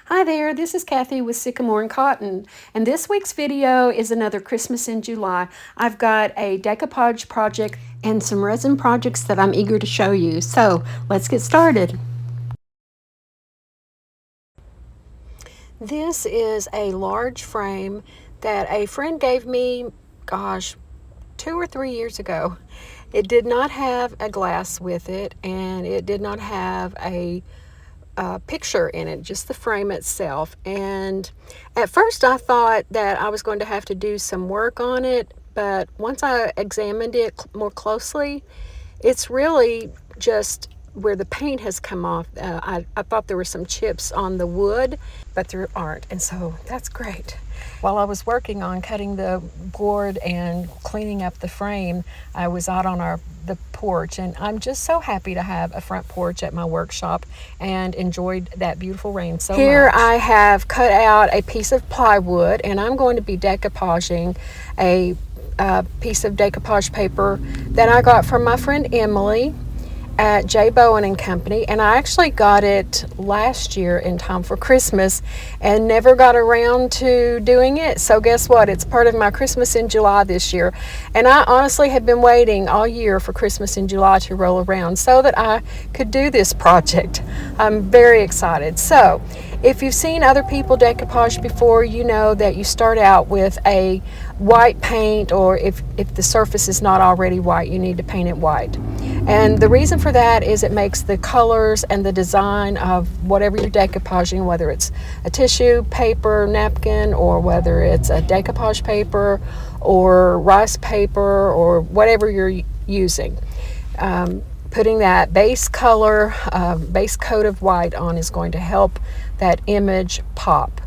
Hi there, this is Kathy with Sycamore and Cotton, and this week's video is another Christmas in July. I've got a decoupage project and some resin projects that I'm eager to show you. So let's get started. This is a large frame that a friend gave me, gosh, 2 or 3 years ago. It did not have a glass with it, and it did not have a picture in it, just the frame itself. And at first I thought that I was going to have to do some work on it, but once I examined it more closely, it's really just where the paint has come off. I thought there were some chips on the wood, but there aren't, and so that's great. While I was working on cutting the board and cleaning up the frame, I was out on the porch, and I'm just so happy to have a front porch at my workshop and enjoyed that beautiful rain so much. Here I have cut out a piece of plywood, and I'm going to be decoupaging a piece of decoupage paper that I got from my friend Emily at J. Bowen and Company, and I actually got it last year in time for Christmas and never got around to doing it. So guess what? It's part of my Christmas in July this year, and I honestly have been waiting all year for Christmas in July to roll around so that I could do this project. I'm very excited. So if you've seen other people decoupage before, you know that you start out with a white paint, or if the surface is not already white, you need to paint it white. And the reason for that is it makes the colors and the design of whatever you're decoupaging, whether it's a tissue, paper, napkin, or whether it's a decoupage paper or rice paper or whatever you're using. Putting that base color, base coat of white on is going to help that image pop.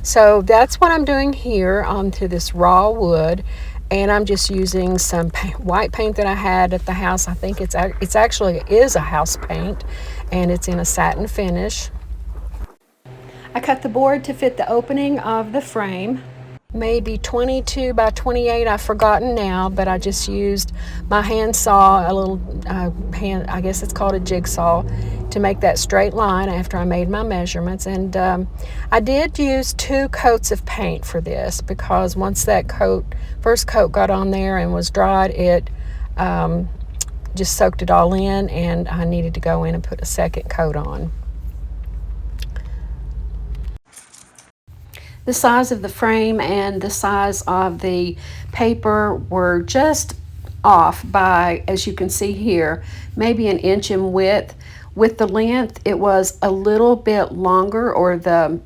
So that's what I'm doing here onto this raw wood, and I'm just using some white paint that I had at the house. I think it's actually is a house paint, and it's in a satin finish. I cut the board to fit the opening of the frame. Maybe 22 by 28, I've forgotten now, but I just used my hand saw, a little I guess it's called a jigsaw, to make that straight line after I made my measurements. And I did use 2 coats of paint for this, because once that first coat got on there and was dried, it just soaked it all in, and I needed to go in and put a second coat on. The size of the frame and the size of the paper were just off by, as you can see here, maybe an inch in width. With the length, it was a little bit longer, or the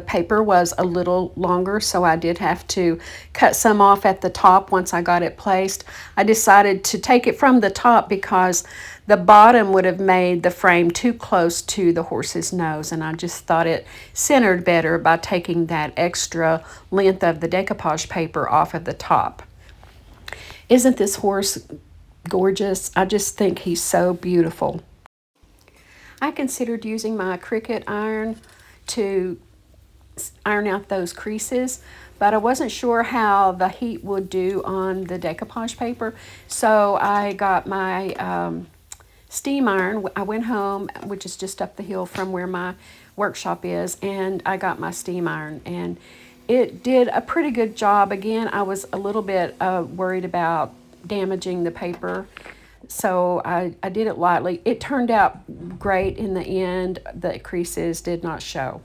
paper was a little longer, so I did have to cut some off at the top once I got it placed. I decided to take it from the top because the bottom would have made the frame too close to the horse's nose, and I just thought it centered better by taking that extra length of the decoupage paper off of the top. Isn't this horse gorgeous? I just think he's so beautiful. I considered using my Cricut iron to iron out those creases, but I wasn't sure how the heat would do on the decoupage paper, so I got my steam iron. I went home, which is just up the hill from where my workshop is, and I got my steam iron, and it did a pretty good job. Again, I was a little bit worried about damaging the paper, so I did it lightly. It turned out great in the end. The creases did not show.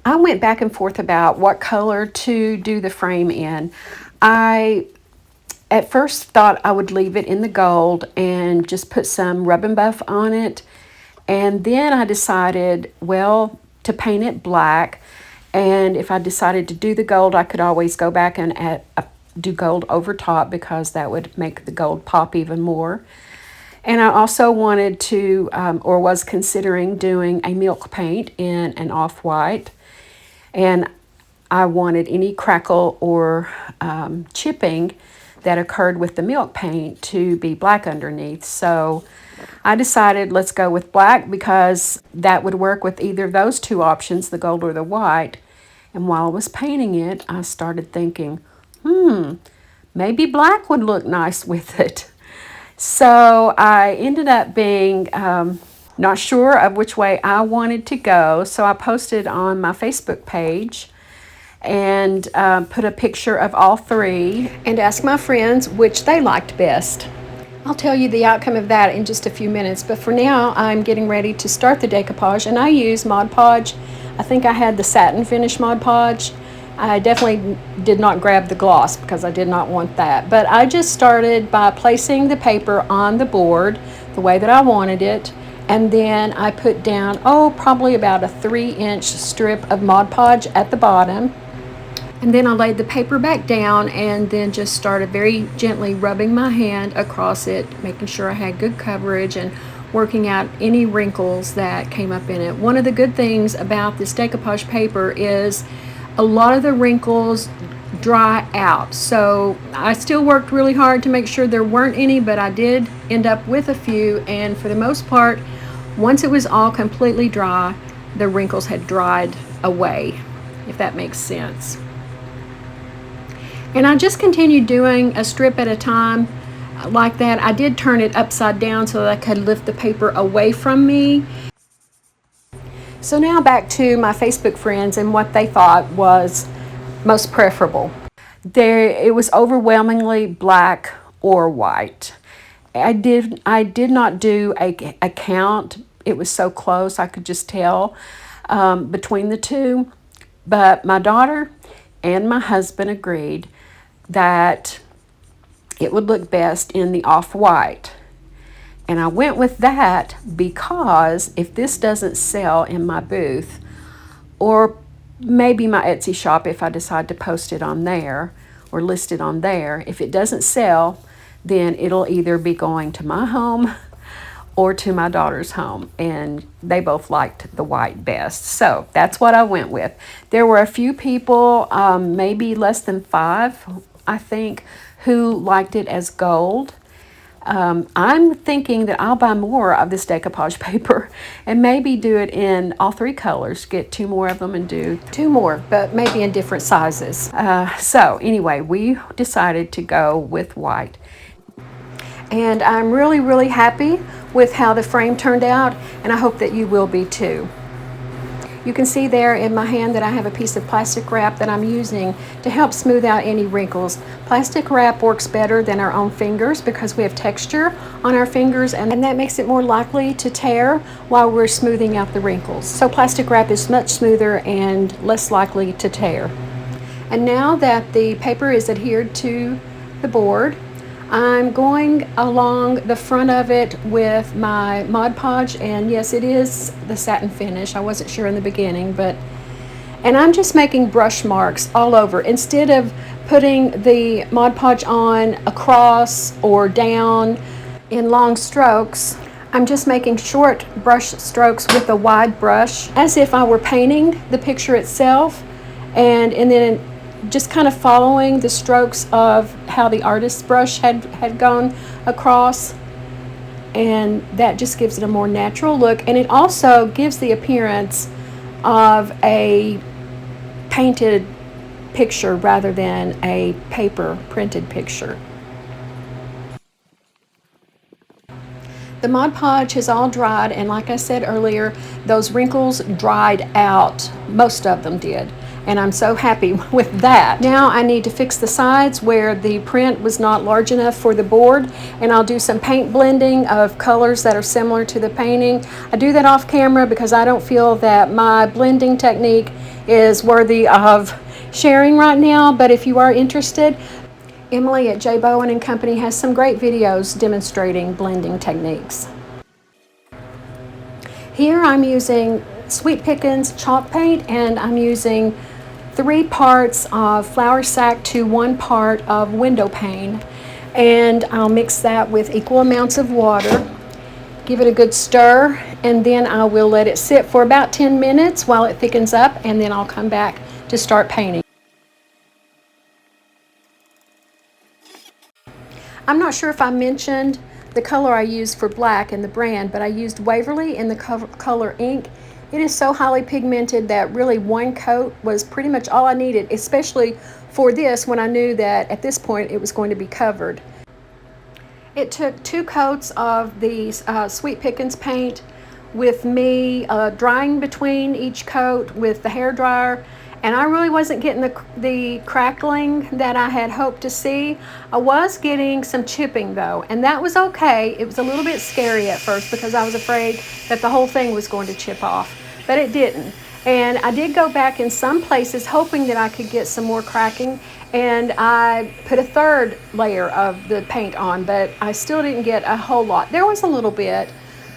I went back and forth about what color to do the frame in. I at first thought I would leave it in the gold and just put some rub and buff on it, and then I decided, well, to paint it black, and if I decided to do the gold, I could always go back and do gold over top, because that would make the gold pop even more. And I also wanted to, or was considering doing a milk paint in an off-white, and I wanted any crackle or chipping that occurred with the milk paint to be black underneath. So I decided let's go with black, because that would work with either of those 2 options, the gold or the white. And while I was painting it, I started thinking, maybe black would look nice with it. So I ended up being not sure of which way I wanted to go, so I posted on my Facebook page and put a picture of all three and asked my friends which they liked best. I'll tell you the outcome of that in just a few minutes, but for now I'm getting ready to start the decoupage, and I use Mod Podge. I think I had the satin finish Mod Podge. I definitely did not grab the gloss because I did not want that, but I just started by placing the paper on the board the way that I wanted it, and then I put down, probably about a 3-inch strip of Mod Podge at the bottom. And then I laid the paper back down and then just started very gently rubbing my hand across it, making sure I had good coverage and working out any wrinkles that came up in it. One of the good things about this decoupage paper is a lot of the wrinkles dry out. So I still worked really hard to make sure there weren't any, but I did end up with a few, and for the most part, once it was all completely dry, the wrinkles had dried away, if that makes sense. And I just continued doing a strip at a time like that. I did turn it upside down so that I could lift the paper away from me. So now back to my Facebook friends and what they thought was most preferable. It was overwhelmingly black or white. I did not do a count. It was so close I could just tell between the two. But my daughter and my husband agreed that it would look best in the off-white. And I went with that because if this doesn't sell in my booth, or maybe my Etsy shop if I decide to post it on there or list it on there, if it doesn't sell, then it'll either be going to my home or to my daughter's home, and they both liked the white best. So that's what I went with. There were a few people, maybe less than 5, I think, who liked it as gold. I'm thinking that I'll buy more of this decoupage paper and maybe do it in all 3 colors, get 2 more of them and do 2 more, but maybe in different sizes. So anyway, we decided to go with white. And I'm really, really happy with how the frame turned out, and I hope that you will be too. You can see there in my hand that I have a piece of plastic wrap that I'm using to help smooth out any wrinkles. Plastic wrap works better than our own fingers because we have texture on our fingers, and that makes it more likely to tear while we're smoothing out the wrinkles. So plastic wrap is much smoother and less likely to tear. And now that the paper is adhered to the board, I'm going along the front of it with my Mod Podge, and yes, it is the satin finish. I wasn't sure in the beginning, and I'm just making brush marks all over. Instead of putting the Mod Podge on across or down in long strokes, I'm just making short brush strokes with a wide brush as if I were painting the picture itself, and then just kind of following the strokes of how the artist's brush had gone across, and that just gives it a more natural look, and it also gives the appearance of a painted picture rather than a paper printed picture. The Mod Podge has all dried, and like I said earlier, those wrinkles dried out. Most of them did. And I'm so happy with that. Now I need to fix the sides where the print was not large enough for the board, and I'll do some paint blending of colors that are similar to the painting. I do that off camera because I don't feel that my blending technique is worthy of sharing right now, but if you are interested, Emily at J. Bowen and Company has some great videos demonstrating blending techniques. Here I'm using Sweet Pickins chalk paint, and I'm using 3 parts of flour sack to 1 part of window pane, and I'll mix that with equal amounts of water, give it a good stir, and then I will let it sit for about 10 minutes while it thickens up, and then I'll come back to start painting. I'm not sure if I mentioned the color I used for black in the brand, but I used Waverly in the color ink. It is so highly pigmented that really 1 coat was pretty much all I needed, especially for this when I knew that at this point it was going to be covered. It took 2 coats of the Sweet Pickins paint with me drying between each coat with the hair dryer, and I really wasn't getting the crackling that I had hoped to see. I was getting some chipping though, and that was okay. It was a little bit scary at first because I was afraid that the whole thing was going to chip off, but it didn't. And I did go back in some places hoping that I could get some more cracking, and I put a third layer of the paint on, but I still didn't get a whole lot. There was a little bit,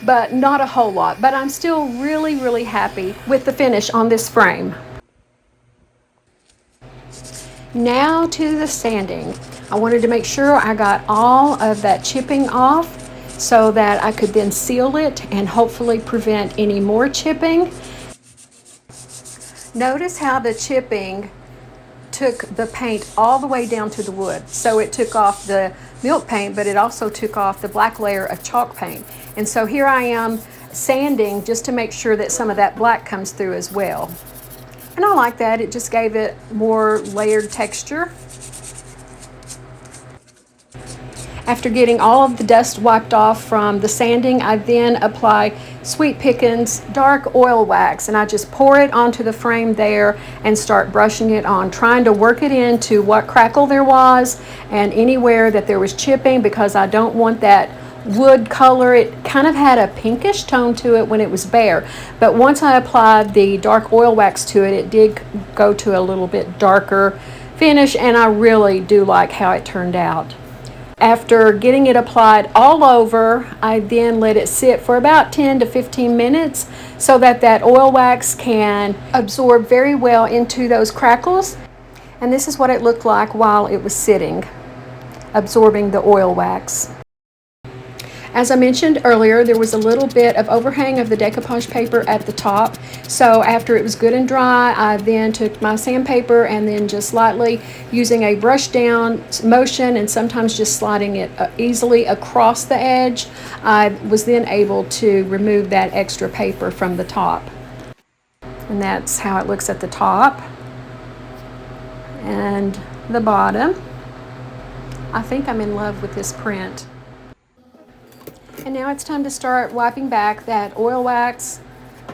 but not a whole lot. But I'm still really, really happy with the finish on this frame. Now to the sanding. I wanted to make sure I got all of that chipping off so that I could then seal it and hopefully prevent any more chipping. Notice how the chipping took the paint all the way down to the wood. So it took off the milk paint, but it also took off the black layer of chalk paint. And so here I am sanding just to make sure that some of that black comes through as well. And I like that. It just gave it more layered texture. After getting all of the dust wiped off from the sanding, I then apply Sweet Pickins dark oil wax, and I just pour it onto the frame there and start brushing it on, trying to work it into what crackle there was and anywhere that there was chipping, because I don't want that wood color. It kind of had a pinkish tone to it when it was bare, but once I applied the dark oil wax to it, it did go to a little bit darker finish, and I really do like how it turned out. After getting it applied all over, I then let it sit for about 10 to 15 minutes so that that oil wax can absorb very well into those crackles. And this is what it looked like while it was sitting, absorbing the oil wax. As I mentioned earlier, there was a little bit of overhang of the decoupage paper at the top. So after it was good and dry, I then took my sandpaper and then just lightly using a brush down motion and sometimes just sliding it easily across the edge, I was then able to remove that extra paper from the top. And that's how it looks at the top and the bottom. I think I'm in love with this print. And now it's time to start wiping back that oil wax,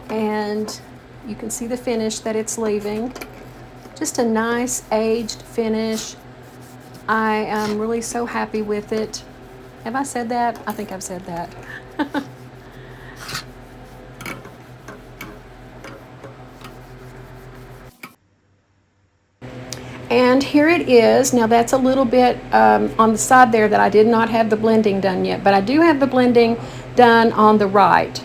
and you can see the finish that it's leaving. Just a nice aged finish. I am really so happy with it. Have I said that? I think I've said that. And here it is. Now that's a little bit on the side there that I did not have the blending done yet, but I do have the blending done on the right.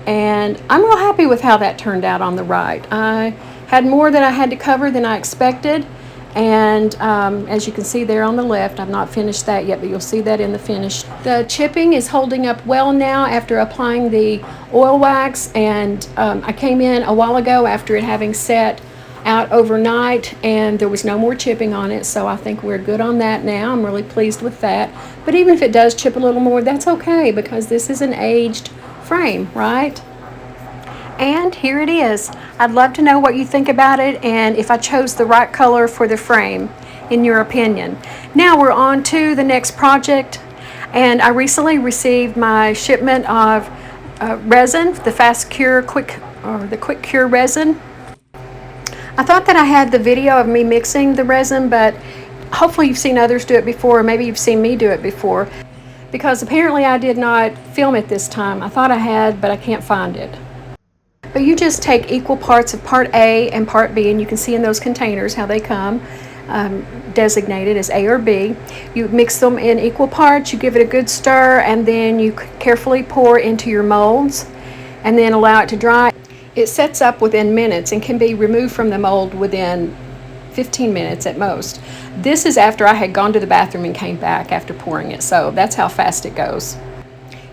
And I'm real happy with how that turned out on the right. I had more that I had to cover than I expected. And as you can see there on the left, I've not finished that yet, but you'll see that in the finish. The chipping is holding up well now after applying the oil wax. And I came in a while ago after it having set out overnight, and there was no more chipping on it, so I think we're good on that now. I'm really pleased with that. But even if it does chip a little more, that's okay, because this is an aged frame, right? And here it is. I'd love to know what you think about it and if I chose the right color for the frame, in your opinion. Now we're on to the next project, and I recently received my shipment of resin, the Fast Cure Quick Cure resin. I thought that I had the video of me mixing the resin, but hopefully you've seen others do it before, or maybe you've seen me do it before, because apparently I did not film it this time. I thought I had, but I can't find it. But you just take equal parts of part A and part B, and you can see in those containers how they come designated as A or B. You mix them in equal parts, you give it a good stir, and then you carefully pour into your molds and then allow it to dry. It sets up within minutes and can be removed from the mold within 15 minutes at most. This is after I had gone to the bathroom and came back after pouring it, so that's how fast it goes.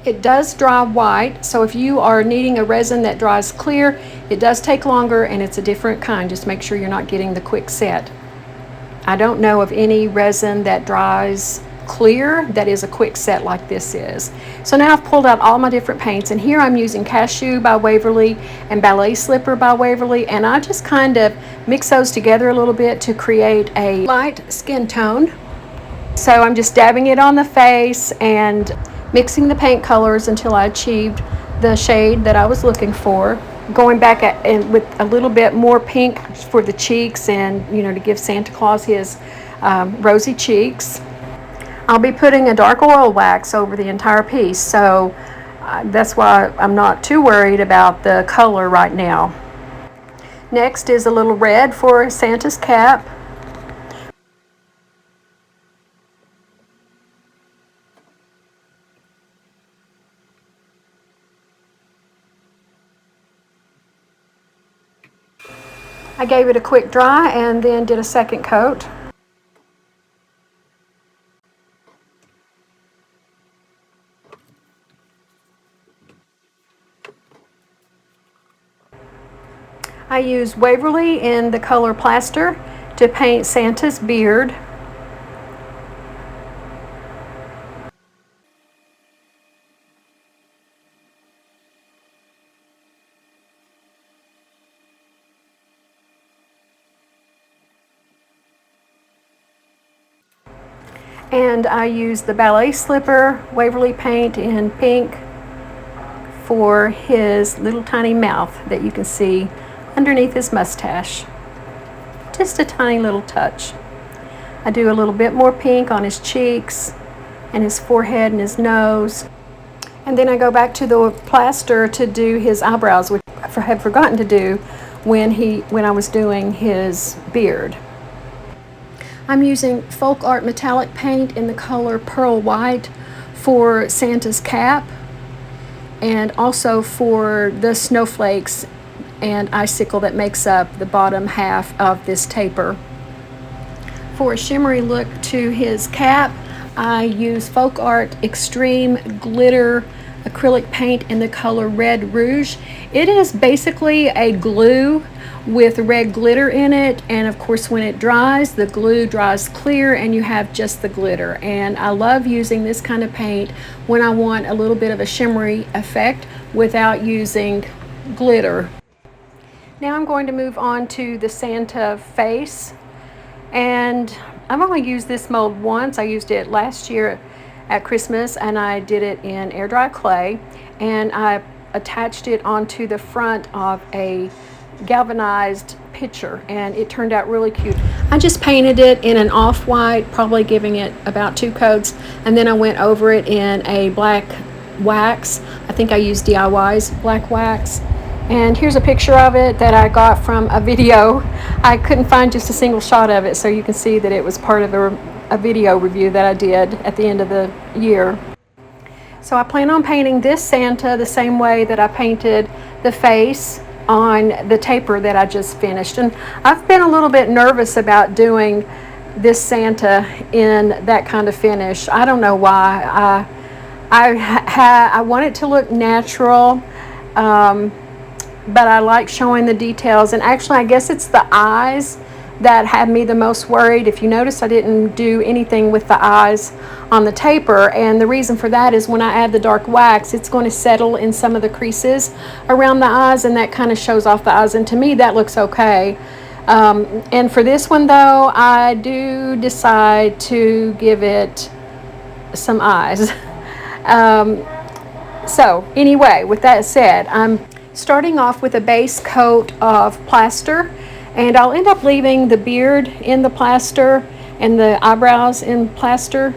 It does dry white, so if you are needing a resin that dries clear, it does take longer and it's a different kind. Just make sure you're not getting the quick set. I don't know of any resin that dries clear that is a quick set like this is. So now I've pulled out all my different paints, and here I'm using Cashew by Waverly and Ballet Slipper by Waverly, and I just kind of mix those together a little bit to create a light skin tone. So I'm just dabbing it on the face and mixing the paint colors until I achieved the shade that I was looking for. Going back and with a little bit more pink for the cheeks, and to give Santa Claus his rosy cheeks. I'll be putting a dark oil wax over the entire piece, so that's why I'm not too worried about the color right now. Next is a little red for Santa's cap. I gave it a quick dry and then did a second coat. I used Waverly in the color Plaster to paint Santa's beard. And I used the Ballet Slipper Waverly paint in pink for his little tiny mouth that you can see underneath his mustache. Just a tiny little touch. I do a little bit more pink on his cheeks and his forehead and his nose. And then I go back to the plaster to do his eyebrows, which I had forgotten to do when I was doing his beard. I'm using Folk Art metallic paint in the color Pearl White for Santa's cap, and also for the snowflakes and icicle that makes up the bottom half of this taper. For a shimmery look to his cap, I use Folk Art Extreme Glitter acrylic paint in the color Red Rouge. It is basically a glue with red glitter in it, and of course when it dries, the glue dries clear and you have just the glitter. And I love using this kind of paint when I want a little bit of a shimmery effect without using glitter. Now I'm going to move on to the Santa face, and I've only used this mold once. I used it last year at Christmas, and I did it in air dry clay, and I attached it onto the front of a galvanized pitcher, and it turned out really cute. I just painted it in an off-white, probably giving it about 2 coats, and then I went over it in a black wax. I think I used DIY's black wax. And here's a picture of it that I got from a video. I couldn't find just a single shot of it, so you can see that it was part of a video review that I did at the end of the year. So I plan on painting this Santa the same way that I painted the face on the taper that I just finished. And I've been a little bit nervous about doing this Santa in that kind of finish. I don't know why. I want it to look natural, but I like showing the details. And actually, I guess it's the eyes that had me the most worried. If you notice, I didn't do anything with the eyes on the taper, and the reason for that is when I add the dark wax, it's going to settle in some of the creases around the eyes, and that kind of shows off the eyes, and to me that looks okay. And for this one though, I do decide to give it some eyes. So anyway, with that said, I'm starting off with a base coat of plaster, and I'll end up leaving the beard in the plaster and the eyebrows in plaster,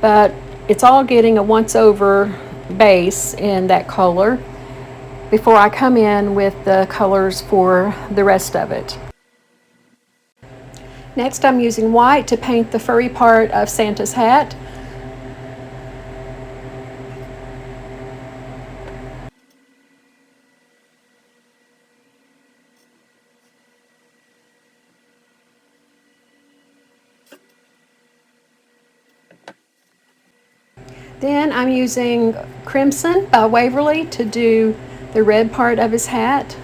but it's all getting a once over base in that color before I come in with the colors for the rest of it. Next, I'm using white to paint the furry part of Santa's hat. Then I'm using Crimson by Waverly to do the red part of his hat.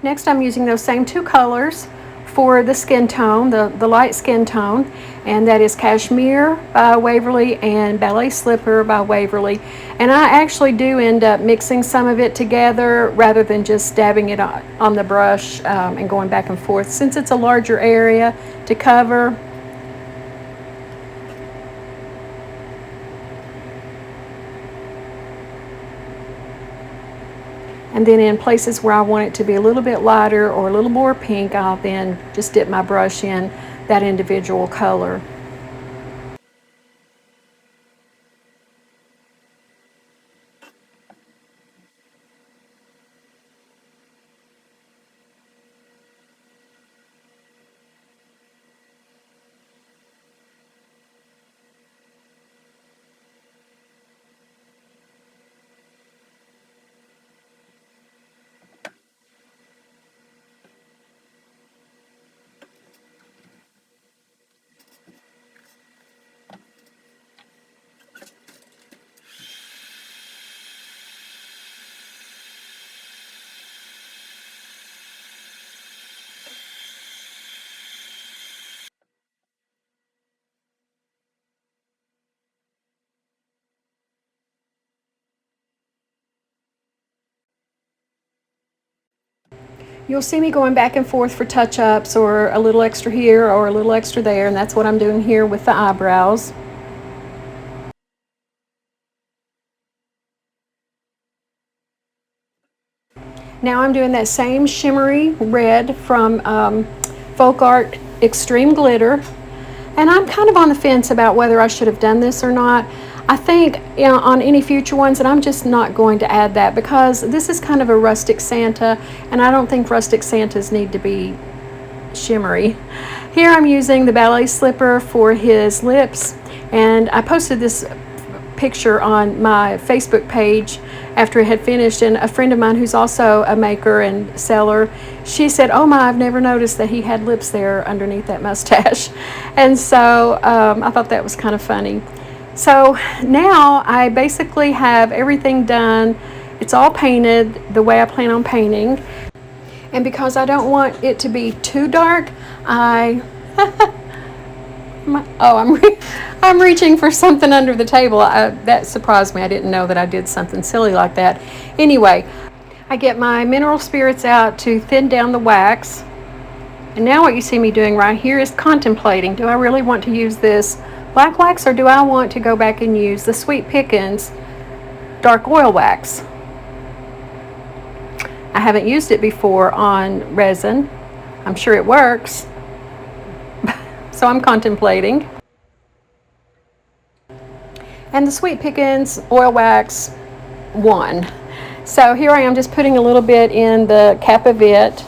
Next, I'm using those same 2 colors for the skin tone, the light skin tone, and that is Cashmere by Waverly and Ballet Slipper by Waverly. And I actually do end up mixing some of it together rather than just dabbing it on the brush and going back and forth, since it's a larger area to cover. And then in places where I want it to be a little bit lighter or a little more pink, I'll then just dip my brush in that individual color. You'll see me going back and forth for touch-ups or a little extra here or a little extra there, and that's what I'm doing here with the eyebrows. Now I'm doing that same shimmery red from Folk Art Extreme Glitter, and I'm kind of on the fence about whether I should have done this or not. I think, you know, on any future ones that I'm just not going to add that, because this is kind of a rustic Santa, and I don't think rustic Santas need to be shimmery. Here I'm using the Ballet Slipper for his lips, and I posted this picture on my Facebook page after it had finished, and a friend of mine who's also a maker and seller, she said, "Oh my, I've never noticed that he had lips there underneath that mustache." And so I thought that was kind of funny. So now I basically have everything done. It's all painted the way I plan on painting. And because I don't want it to be too dark, I'm reaching for something under the table. That surprised me. I didn't know that I did something silly like that. Anyway, I get my mineral spirits out to thin down the wax. And now what you see me doing right here is contemplating. Do I really want to use this black wax, or do I want to go back and use the Sweet Pickins dark oil wax? I haven't used it before on resin. I'm sure it works. So I'm contemplating. And the Sweet Pickins oil wax won. So here I am just putting a little bit in the cap of it,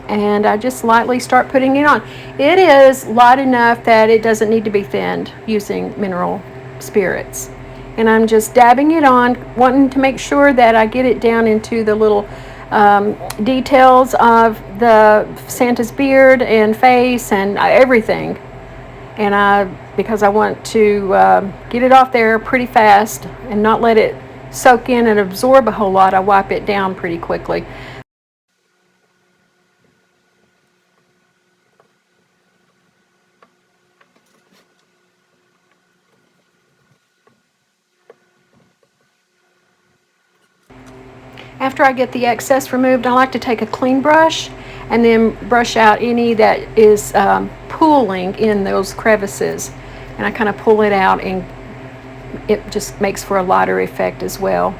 and I just lightly start putting it on. It is light enough that it doesn't need to be thinned using mineral spirits. And I'm just dabbing it on, wanting to make sure that I get it down into the little details of the Santa's beard and face and everything. And because I want to get it off there pretty fast and not let it soak in and absorb a whole lot, I wipe it down pretty quickly. After I get the excess removed, I like to take a clean brush and then brush out any that is pooling in those crevices. And I kind of pull it out, and it just makes for a lighter effect as well.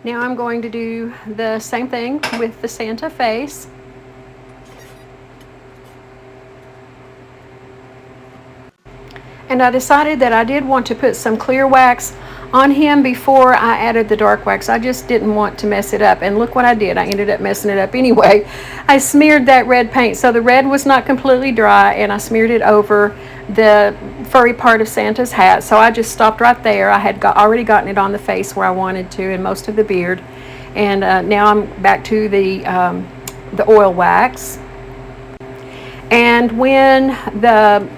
Now I'm going to do the same thing with the Santa face. And I decided that I did want to put some clear wax on him before I added the dark wax. I just didn't want to mess it up, and look what I did. I ended up messing it up anyway. I smeared that red paint, so the red was not completely dry, and I smeared it over the furry part of Santa's hat. So I just stopped right there. I had already gotten it on the face where I wanted to, and most of the beard. And now I'm back to the oil wax. And when the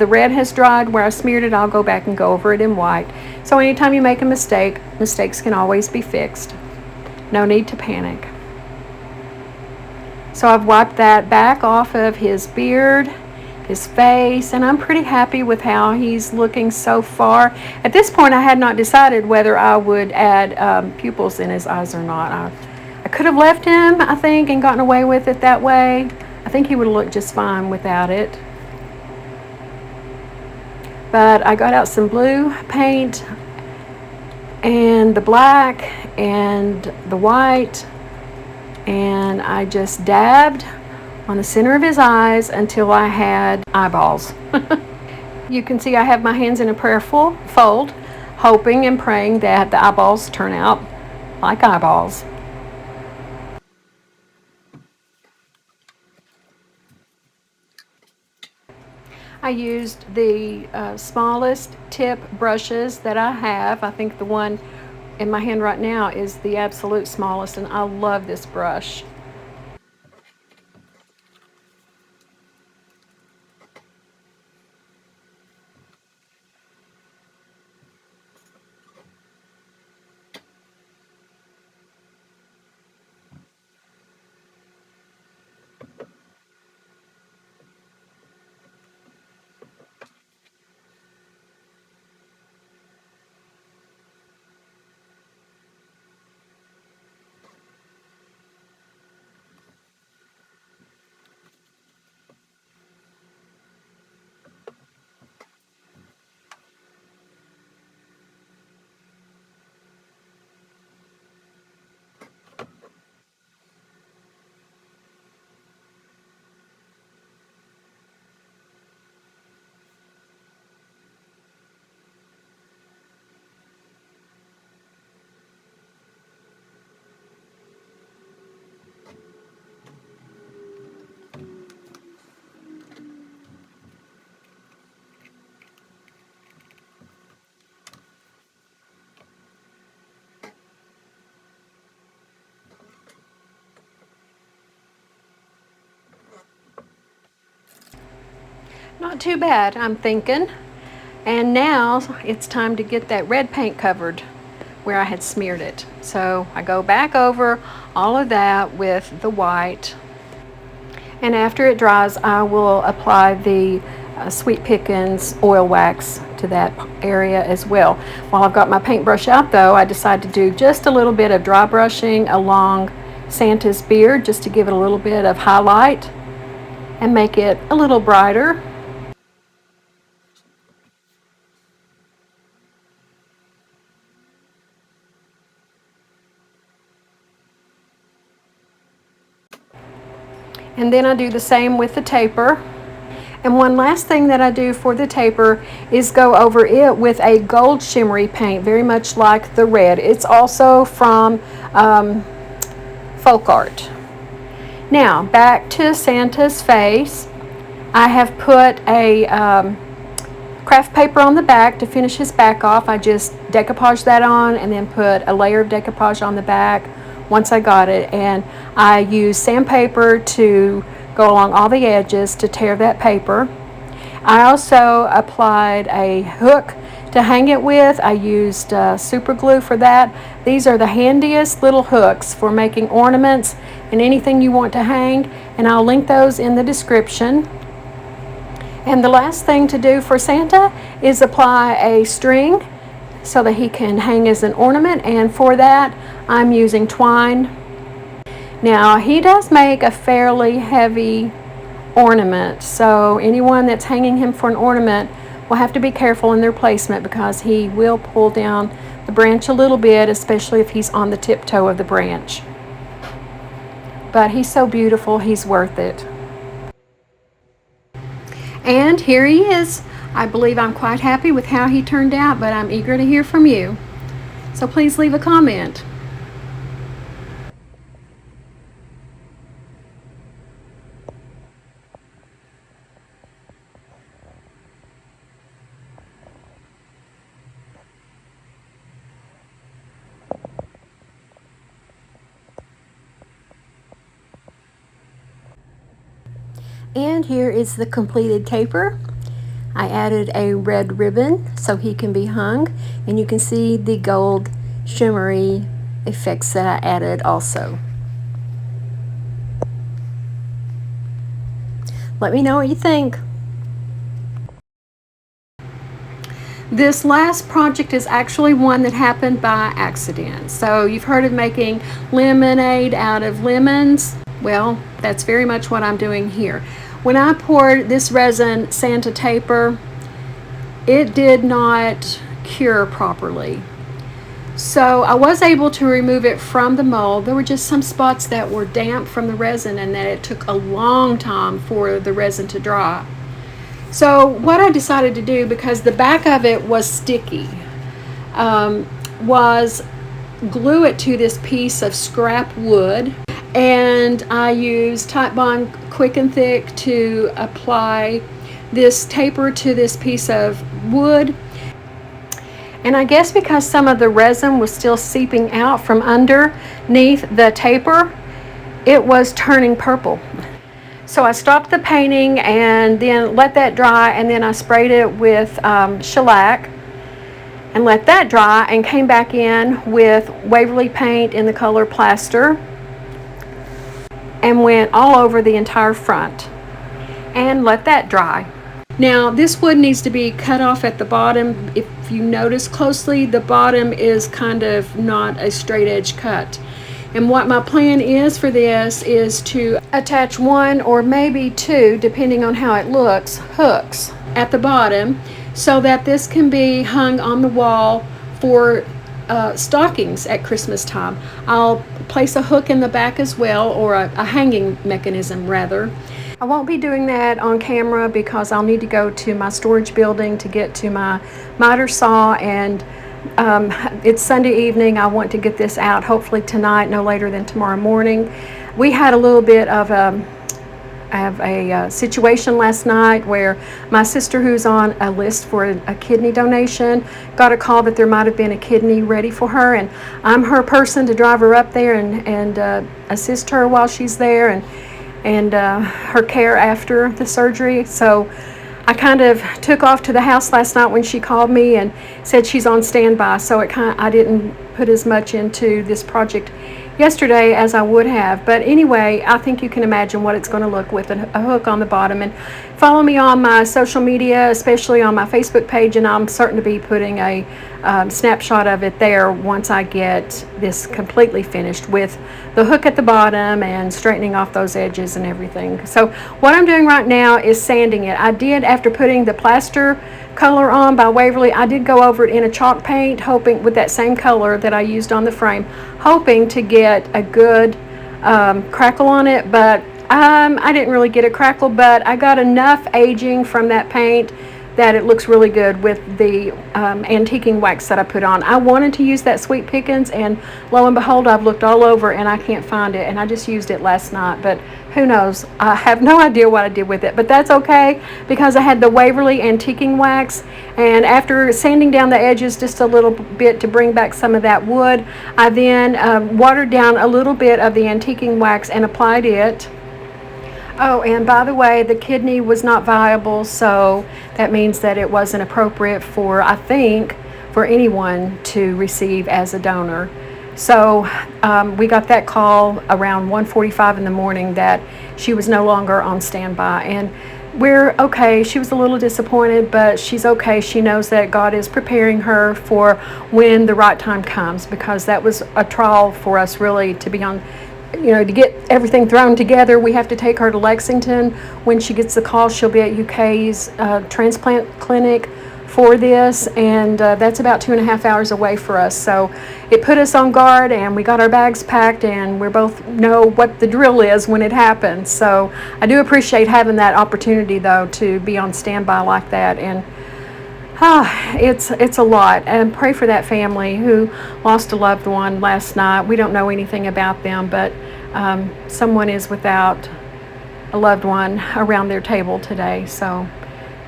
red has dried where I smeared it, I'll go back and go over it in white. So anytime you make a mistake, mistakes can always be fixed. No need to panic. So I've wiped that back off of his beard, his face, and I'm pretty happy with how he's looking so far. At this point, I had not decided whether I would add pupils in his eyes or not. I could have left him, I think, and gotten away with it that way. I think he would have looked just fine without it. But I got out some blue paint and the black and the white, and I just dabbed on the center of his eyes until I had eyeballs. You can see I have my hands in a prayerful fold, hoping and praying that the eyeballs turn out like eyeballs. I used the smallest tip brushes that I have. I think the one in my hand right now is the absolute smallest, and I love this brush. Not too bad, I'm thinking. And now it's time to get that red paint covered where I had smeared it. So I go back over all of that with the white. And after it dries, I will apply the Sweet Pickins oil wax to that area as well. While I've got my paintbrush out though, I decided to do just a little bit of dry brushing along Santa's beard just to give it a little bit of highlight and make it a little brighter. And then I do the same with the taper. And one last thing that I do for the taper is go over it with a gold shimmery paint, very much like the red. It's also from Folk Art. Now, back to Santa's face. I have put a craft paper on the back to finish his back off. I just decoupaged that on and then put a layer of decoupage on the back once I got it. And I used sandpaper to go along all the edges to tear that paper. I also applied a hook to hang it with. I used super glue for that. These are the handiest little hooks for making ornaments and anything you want to hang, and I'll link those in the description. And the last thing to do for Santa is apply a string so that he can hang as an ornament, and for that I'm using twine. Now he does make a fairly heavy ornament, so anyone that's hanging him for an ornament will have to be careful in their placement because he will pull down the branch a little bit, especially if he's on the tiptoe of the branch. But he's so beautiful, he's worth it. And here he is. I believe I'm quite happy with how he turned out, but I'm eager to hear from you. So please leave a comment. And here is the completed taper. I added a red ribbon so he can be hung, and you can see the gold shimmery effects that I added also. Let me know what you think. This last project is actually one that happened by accident. So you've heard of making lemonade out of lemons. Well, that's very much what I'm doing here. When I poured this Resin Santa taper, it did not cure properly. So I was able to remove it from the mold. There were just some spots that were damp from the resin, and that it took a long time for the resin to dry. So what I decided to do, because the back of it was sticky, was glue it to this piece of scrap wood, and I used Titebond Quick and Thick to apply this taper to this piece of wood. And I guess because some of the resin was still seeping out from underneath the taper, it was turning purple. So I stopped the painting and then let that dry, and then I sprayed it with shellac and let that dry, and came back in with Waverly paint in the color plaster and went all over the entire front and let that dry. Now this wood needs to be cut off at the bottom. If you notice closely, the bottom is kind of not a straight edge cut. And what my plan is for this is to attach one or maybe two, depending on how it looks, hooks at the bottom, so that this can be hung on the wall for stockings at Christmas time. I'll place a hook in the back as well, or a hanging mechanism rather. I won't be doing that on camera because I'll need to go to my storage building to get to my miter saw, and it's Sunday evening. I want to get this out hopefully tonight, no later than tomorrow morning. We had a little bit of a situation last night where my sister, who's on a list for a kidney donation, got a call that there might have been a kidney ready for her, and I'm her person to drive her up there and assist her while she's there, and her care after the surgery. So I kind of took off to the house last night when she called me and said she's on standby. So I didn't put as much into this project yesterday as I would have. But anyway, I think you can imagine what it's going to look with a hook on the bottom. And follow me on my social media, especially on my Facebook page, and I'm certain to be putting a snapshot of it there once I get this completely finished with the hook at the bottom and straightening off those edges and everything. So what I'm doing right now is sanding it. I did, after putting the plaster color on by Waverly, I did go over it in a chalk paint, hoping with that same color that I used on the frame, hoping to get a good crackle on it, but I didn't really get a crackle, but I got enough aging from that paint that it looks really good with the antiquing wax that I put on. I wanted to use that Sweet Pickens, and lo and behold, I've looked all over and I can't find it, and I just used it last night, but who knows? I have no idea what I did with it, but that's okay because I had the Waverly antiquing wax, and after sanding down the edges just a little bit to bring back some of that wood, I then watered down a little bit of the antiquing wax and applied it. Oh, and by the way, the kidney was not viable, so that means that it wasn't appropriate for, I think, for anyone to receive as a donor. So we got that call around 1:45 in the morning that she was no longer on standby, and we're okay. She was a little disappointed, but she's okay. She knows that God is preparing her for when the right time comes, because that was a trial for us really to be on. You know, to get everything thrown together. We have to take her to Lexington. When she gets the call, she'll be at UK's transplant clinic for this, and that's about 2.5 hours away for us. So it put us on guard, and we got our bags packed, and we both know what the drill is when it happens. So I do appreciate having that opportunity, though, to be on standby like that. And it's a lot, and pray for that family who lost a loved one last night. We don't know anything about them, but someone is without a loved one around their table today, so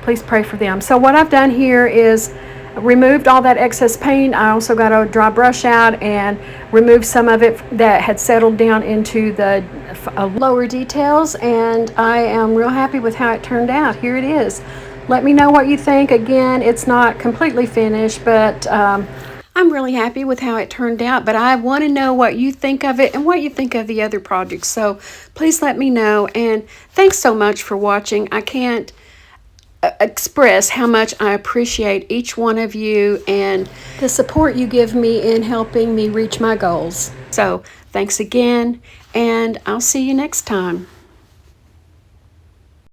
please pray for them. So what I've done here is removed all that excess paint. I also got a dry brush out and removed some of it that had settled down into the lower details, and I am real happy with how it turned out. Here it is. Let me know what you think. Again, it's not completely finished, but I'm really happy with how it turned out, but I want to know what you think of it and what you think of the other projects. So please let me know, and thanks so much for watching. I can't express how much I appreciate each one of you and the support you give me in helping me reach my goals. So thanks again, and I'll see you next time.